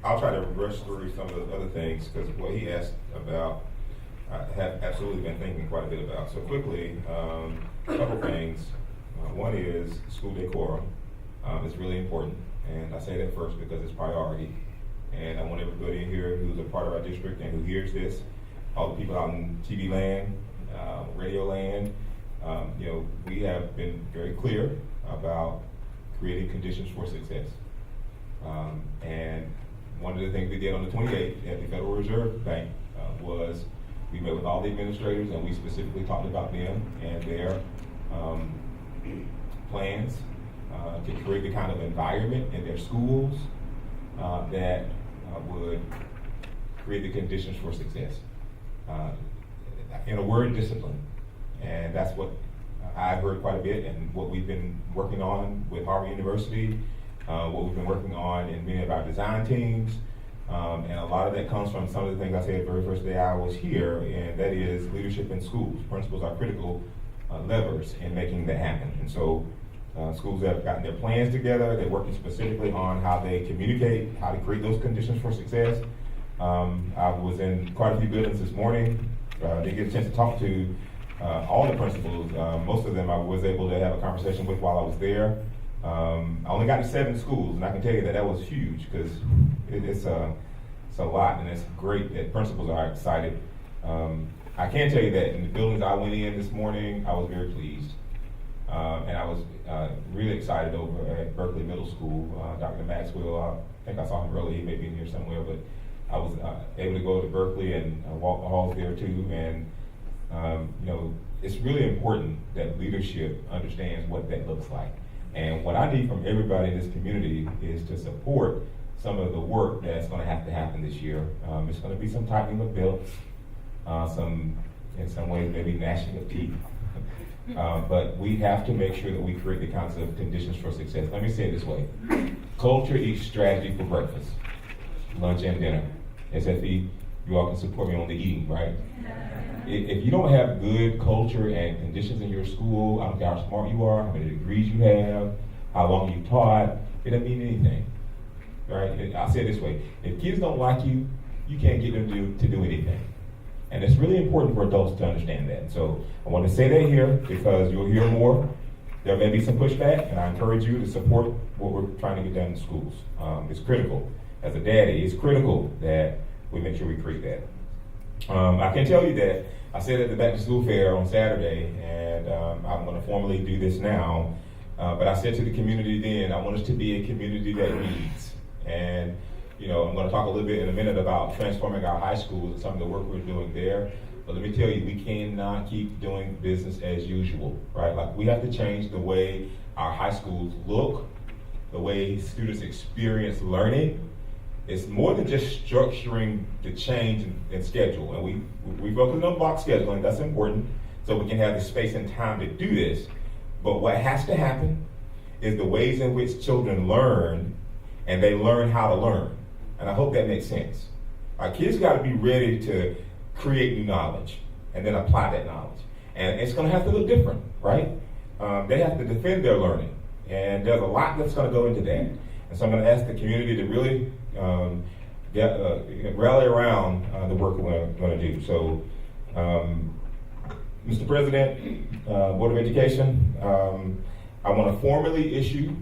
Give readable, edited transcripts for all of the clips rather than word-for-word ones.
I'll try to rush through some of the other things because what he asked about, I have absolutely been thinking quite a bit about. So quickly, a couple things. One is school decorum. It's really important, and I say that first because it's priority. And I want everybody in here who's a part of our district and who hears this, all the people out in TV land, radio land, we have been very clear about creating conditions for success. And one of the things we did on the 28th at the Federal Reserve Bank was we met with all the administrators and we specifically talked about them and their plans to create the kind of environment in their schools that would create the conditions for success. In a word, discipline. And that's what I've heard quite a bit and what we've been working on with Harvard University, what we've been working on in many of our design teams. And a lot of that comes from some of the things I said the very first day I was here, and that is leadership in schools. Principals are critical levers in making that happen. And so schools have gotten their plans together. They're working specifically on how they communicate, how to create those conditions for success. I was in quite a few buildings this morning. Didn't get a chance to talk to all the principals. Most of them I was able to have a conversation with while I was there. I only got to 7 schools, and I can tell you that that was huge because it's a lot, and it's great that principals are excited. I can tell you that in the buildings I went in this morning, I was very pleased. And I was really excited over at Berkeley Middle School. Dr. Maxwell, I think I saw him earlier, he may be in here somewhere, but I was able to go to Berkeley and walk the halls there too. And it's really important that leadership understands what that looks like. And what I need from everybody in this community is to support some of the work that's going to have to happen this year. It's going to be some tightening of belts, in some ways maybe gnashing of teeth. But we have to make sure that we create the kinds of conditions for success. Let me say it this way. Culture eats strategy for breakfast, lunch, and dinner. SFE, you all can support me on the eating, right? If you don't have good culture and conditions in your school, I don't care how smart you are, how many degrees you have, how long you taught, it doesn't mean anything, right? I'll say it this way. If kids don't like you, you can't get them to do anything. And it's really important for adults to understand that. So I want to say that here because you'll hear more. There may be some pushback, and I encourage you to support what we're trying to get done in schools. It's critical. As a daddy, it's critical that we make sure we create that. I can tell you that I said at the back to school fair on Saturday, and I'm going to formally do this now, but I said to the community then, I want us to be a community that leads. And I'm going to talk a little bit in a minute about transforming our high schools and some of the work we're doing there. But let me tell you, we cannot keep doing business as usual, right? Like, we have to change the way our high schools look, the way students experience learning. It's more than just structuring the change and schedule. And we focus on block scheduling, that's important, so we can have the space and time to do this. But what has to happen is the ways in which children learn, and they learn how to learn. And I hope that makes sense. Our kids got to be ready to create new knowledge and then apply that knowledge. And it's going to have to look different, right? They have to defend their learning. And there's a lot that's going to go into that. And so I'm going to ask the community to really rally around the work we're going to do. So, Mr. President, Board of Education, I want to formally issue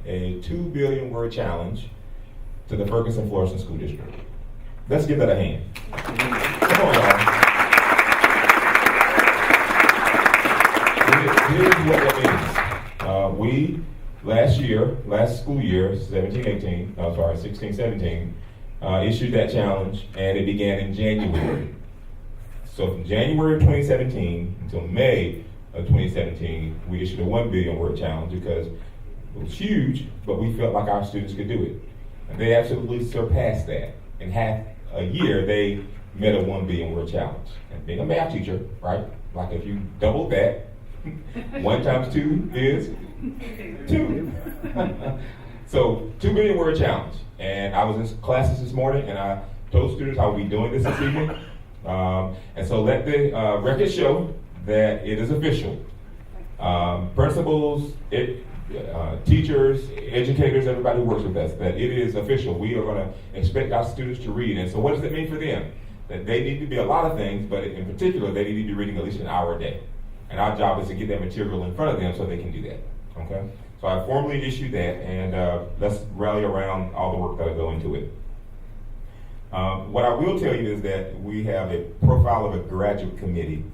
a 2 billion word challenge to the Ferguson-Florissant School District. Let's give that a hand. Come on, y'all. Here's what that means. We, last school year, 16-17, issued that challenge, and it began in January. So from January of 2017 until May of 2017, we issued a 1 billion word challenge because it was huge, but we felt like our students could do it. And they absolutely surpassed that. In half a year, they met a 1 billion word challenge. And being a math teacher, right? Like, if you double that, 1 times 2 is 2. So 2 billion word challenge. And I was in classes this morning, and I told students I would be doing this evening. And so let the record show that it is official. Principals, teachers, educators, everybody who works with us, that it is official. We are going to expect our students to read. And so what does it mean for them? That they need to be a lot of things, but in particular, they need to be reading at least an hour a day. And our job is to get that material in front of them so they can do that, okay? So I formally issued that, and let's rally around all the work that'll go into it. What I will tell you is that we have a profile of a graduate committee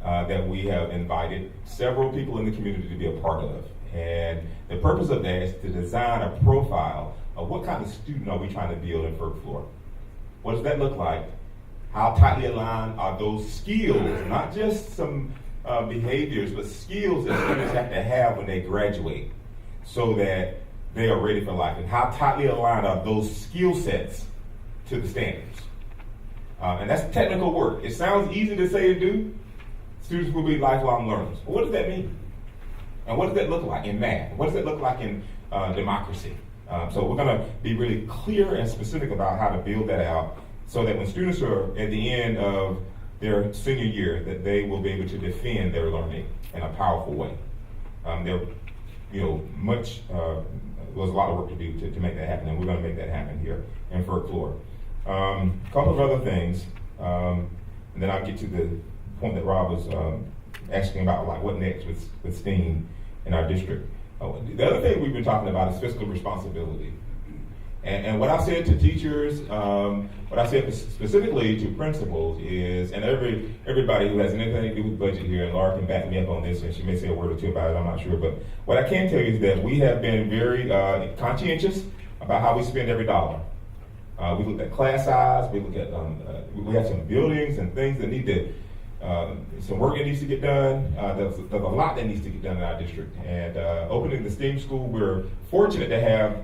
that we have invited several people in the community to be a part of. And the purpose of that is to design a profile of what kind of student are we trying to build in first floor. What does that look like? How tightly aligned are those skills, not just some behaviors, but skills that students have to have when they graduate so that they are ready for life? And how tightly aligned are those skill sets to the standards? And that's technical work. It sounds easy to say and do. Students will be lifelong learners. But what does that mean? And what does that look like in math? What does that look like in democracy? So we're going to be really clear and specific about how to build that out so that when students are at the end of their senior year, that they will be able to defend their learning in a powerful way. There's a lot of work to do to make that happen, and we're going to make that happen here in first floor. A couple of other things, and then I'll get to the point that Rob was asking about, like what next with STEAM in our district. The other thing we've been talking about is fiscal responsibility. And what I said to teachers, what I said specifically to principals is, and everybody who has anything to do with budget here, and Laura can back me up on this, and she may say a word or two about it, I'm not sure, but what I can tell you is that we have been very conscientious about how we spend every dollar. We looked at class size, we looked at, we have some buildings and things that need to, some work that needs to get done. There's a lot that needs to get done in our district. And opening the STEAM school, we're fortunate to have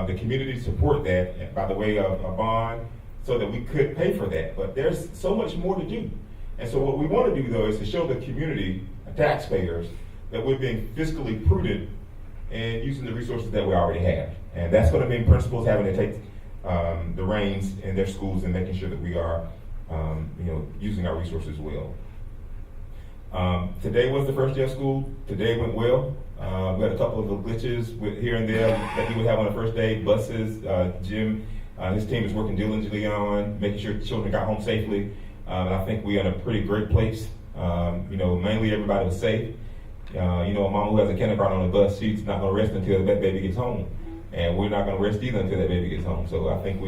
the community support that by the way of a bond so that we could pay for that. But there's so much more to do. And so what we want to do, though, is to show the community, taxpayers, that we're being fiscally prudent and using the resources that we already have. And that's going to mean principals having to take the reins in their schools and making sure that we are using our resources well. Today was the first day of school. Today went well. We had a couple of glitches here and there that you would have on the first day. Buses, Jim, his team is working diligently on making sure children got home safely. And I think we're in a pretty great place. Mainly everybody was safe. A mom who has a kindergarten on the bus, she's not going to rest until that baby gets home. And we're not going to rest either until that baby gets home. So I think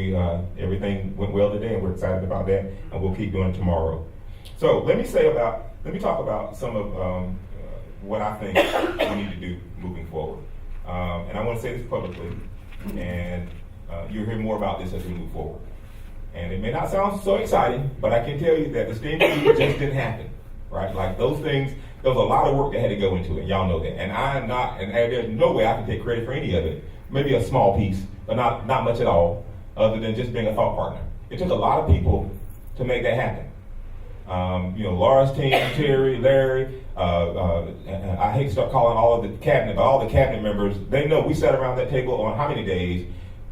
everything went well today, and we're excited about that, and we'll keep doing it tomorrow. So let me talk about some of what I think we need to do moving forward. And I want to say this publicly, and you'll hear more about this as we move forward. And it may not sound so exciting, but I can tell you that the STEAM just didn't happen, right? Like those things, there was a lot of work that had to go into it. Y'all know that. And I'm not, and there's no way I can take credit for any of it. Maybe a small piece, but not much at all, other than just being a thought partner. It took a lot of people to make that happen. Laura's team, Terry, Larry, I hate to start calling all of the cabinet, but all the cabinet members, they know we sat around that table on how many days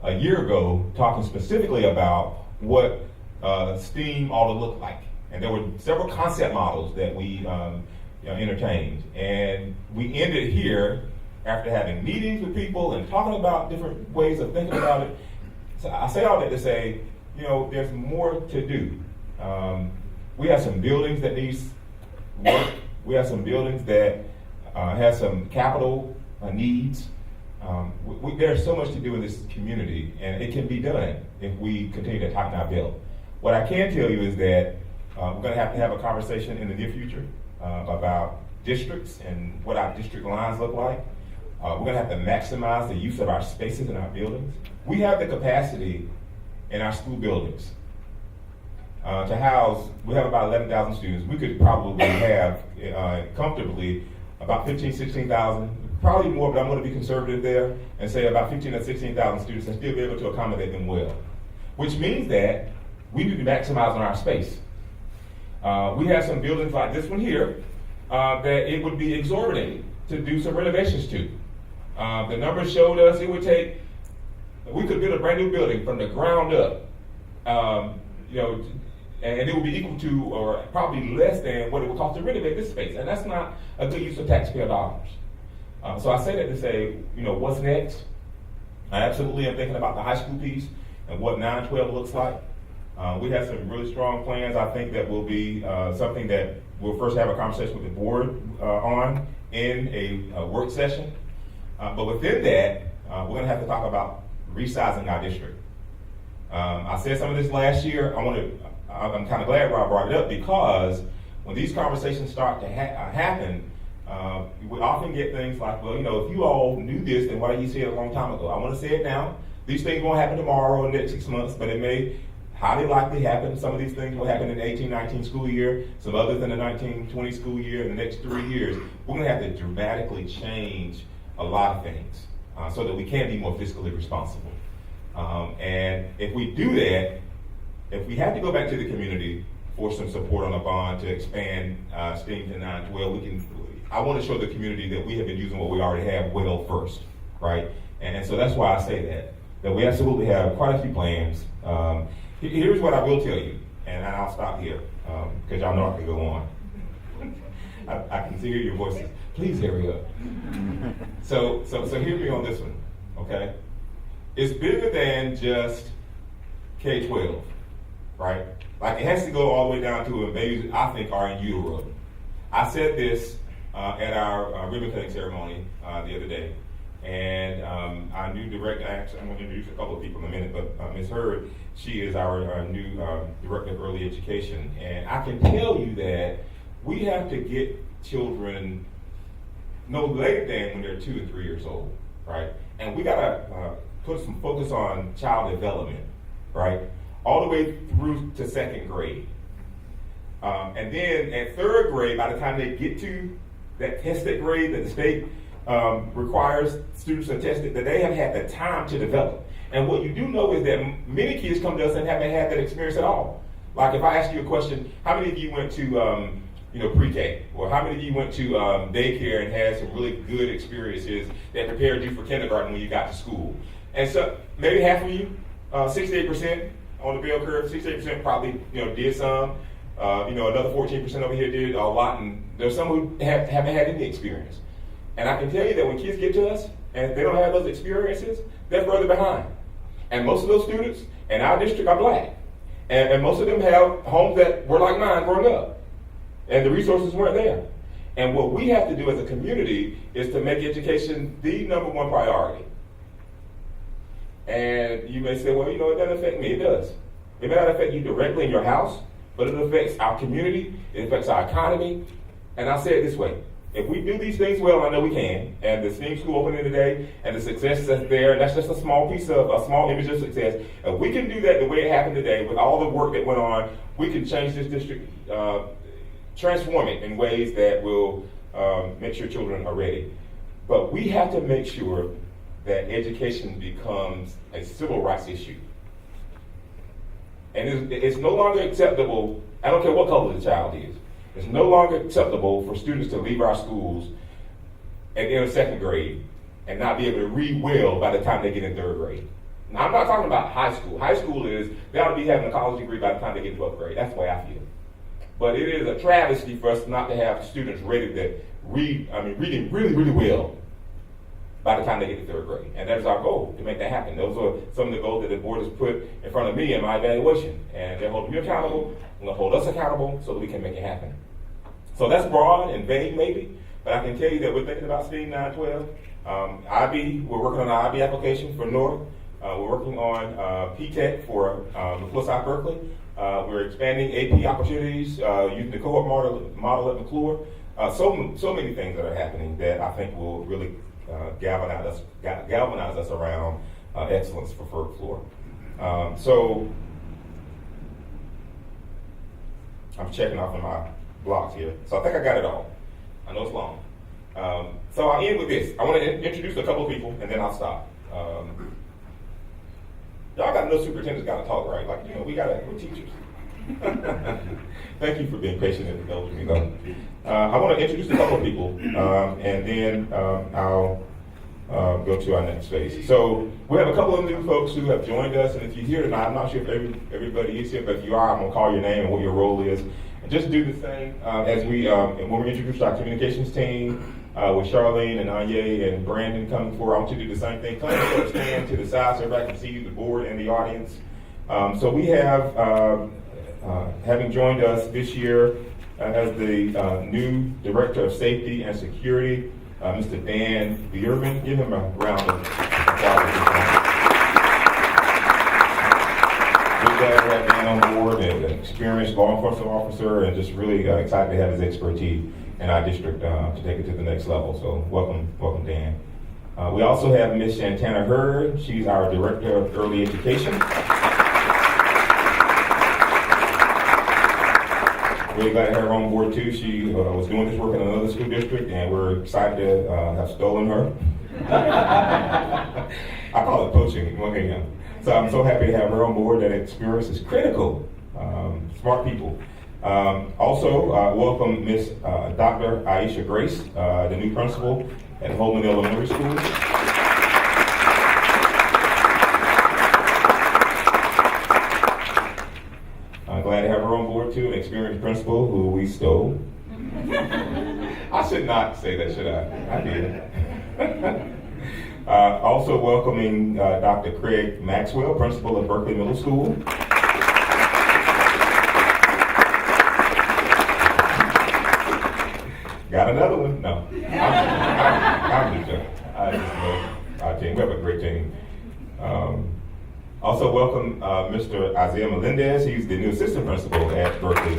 a year ago talking specifically about what STEAM ought to look like. And there were several concept models that we entertained. And we ended here after having meetings with people and talking about different ways of thinking about it. So I say all that to say, there's more to do. We have some buildings that need work. We have some buildings that have some capital needs. There's so much to do in this community, and it can be done if we continue to tighten our belt. What I can tell you is that we're going to have a conversation in the near future about districts and what our district lines look like. We're going to have to maximize the use of our spaces in our buildings. We have the capacity in our school buildings to house, we have about 11,000 students. We could probably have comfortably about 15, 16,000, probably more, but I'm going to be conservative there and say about 15 or 16,000 students and still be able to accommodate them well. Which means that we need to maximize on our space. We have some buildings like this one here that it would be exorbitant to do some renovations to. The numbers showed us it would take, we could build a brand new building from the ground up, and it would be equal to or probably less than what it would cost to renovate this space. And that's not a good use of taxpayer dollars. So I say that to say, what's next? I absolutely am thinking about the high school piece and what 9-12 looks like. We have some really strong plans. I think that will be something that we'll first have a conversation with the board on in a work session. But within that, we're going to have to talk about resizing our district. I said some of this last year. I'm kind of glad Rob brought it up, because when these conversations start to happen, we often get things like, well, if you all knew this, then why didn't you say it a long time ago? I want to say it now. These things won't happen tomorrow or next 6 months, but it may highly likely happen. Some of these things will happen in the 18-19 school year, some others in the 19-20 school year, in the next 3 years. We're going to have to dramatically change a lot of things so that we can be more fiscally responsible. And if we do that, if we have to go back to the community for some support on a bond to expand STEAM to 9-12, I want to show the community that we have been using what we already have well first, right? And so that's why I say that we absolutely have quite a few plans. Here's what I will tell you, and I'll stop here, because y'all know I can go on. I can hear your voices. Please hurry up. So hear me on this one, okay? It's bigger than just K-12, right? Like, it has to go all the way down to when babies, I think, are in utero. I said this at our ribbon cutting ceremony the other day, and our new director, actually, I'm going to introduce a couple of people in a minute, but Ms. Hurd, she is our new director of early education, and I can tell you that we have to get children no later than when they're 2 and 3 years old, right? And we got to put some focus on child development, right? All the way through to 2nd grade. And then at 3rd grade, by the time they get to that tested grade that the state requires students to test it, that they have had the time to develop. And what you do know is that many kids come to us and haven't had that experience at all. Like, if I ask you a question, how many of you went to pre-K? Or how many of you went to daycare and had some really good experiences that prepared you for kindergarten when you got to school? And so maybe half of you, 68% on the bell curve, 68% probably did some. Another 14% over here did a lot, and there's some who haven't had any experience. And I can tell you that when kids get to us and they don't have those experiences, they're further behind. And most of those students in our district are black. And most of them have homes that were like mine growing up. And the resources weren't there. And what we have to do as a community is to make education the #1 priority. And you may say, well, it doesn't affect me. It does. It may not affect you directly in your house, but it affects our community, it affects our economy. And I'll say it this way. If we do these things well, I know we can, and the STEAM school opening today, and the success that's there, and that's just a small image of success. If we can do that the way it happened today, with all the work that went on, we can change this district, transform it in ways that will make sure children are ready. But we have to make sure that education becomes a civil rights issue. And it's no longer acceptable, I don't care what color the child is, it's no longer acceptable for students to leave our schools at the end of 2nd grade and not be able to read well by the time they get in 3rd grade. Now, I'm not talking about high school. High school is, they ought to be having a college degree by the time they get in 12th grade. That's the way I feel. But it is a travesty for us not to have students ready to reading really, really well by the time they get to 3rd grade. And that is our goal, to make that happen. Those are some of the goals that the board has put in front of me in my evaluation. And they're holding me accountable, and they'll hold us accountable so that we can make it happen. So that's broad and vague maybe, but I can tell you that we're thinking about STEAM 9-12. We're working on an IB application for North. We're working on P-TECH for McClure South Berkeley. We're expanding AP opportunities using the cohort model at McClure. So many things that are happening that I think will really galvanize us around excellence for First Floor. So I'm checking off in my blocks here. So I think I got it all. I know it's long. So I'll end with this. I want to introduce a couple of people and then I'll stop. Y'all got to know superintendents got to talk, right? We're teachers. Thank you for being patient and indulging me, though. I want to introduce a couple of people, and then I'll go to our next phase. So we have a couple of new folks who have joined us, and if you're here tonight, I'm not sure if everybody is here, but if you are, I'm going to call your name and what your role is. And just do the same as when we introduce our communications team, with Charlene and Anye and Brandon coming forward. I want you to do the same thing. Come and stand to the side so everybody can see you, the board and the audience. So we have, having joined us this year as the new Director of Safety and Security, Mr. Dan Bierman. Give him a round of applause. We're glad to have Dan on board, an experienced law enforcement officer, and just really excited to have his expertise in our district to take it to the next level. So welcome Dan. We also have Ms. Shantana Hurd. She's our Director of Early Education. Really glad to have her on board too. She was doing this work in another school district, and we're excited to have stolen her. I call it poaching. So I'm so happy to have her on board. That experience is critical. Smart people. Also, welcome Miss Dr. Aisha Grace, the new principal at Holman Elementary School. I'm glad to have her on board too, an experienced principal who we stole. I should not say that, should I? I did. Also welcoming Dr. Craig Maxwell, principal of Berkeley Middle School. Got another one? No. I'm just joking. I just love our team. We have a great team. Also welcome Mr. Isaiah Melendez. He's the new assistant principal at Berkeley.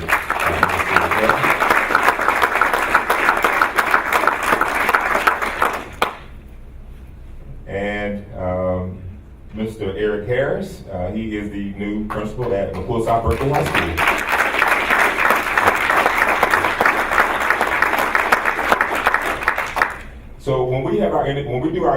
And Mr. Eric Harris. He is the new principal at McCool South Berkeley High School. So when we do our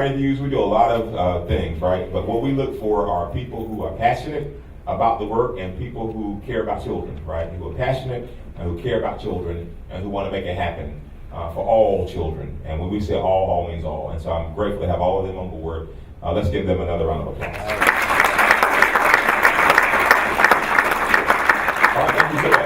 interviews, we do a lot of things, right? But what we look for are people who are passionate about the work and people who care about children, right? Who are passionate and who care about children and who want to make it happen for all children. And when we say all means all. And so I'm grateful to have all of them on board. Let's give them another round of applause. All right, thank you so much.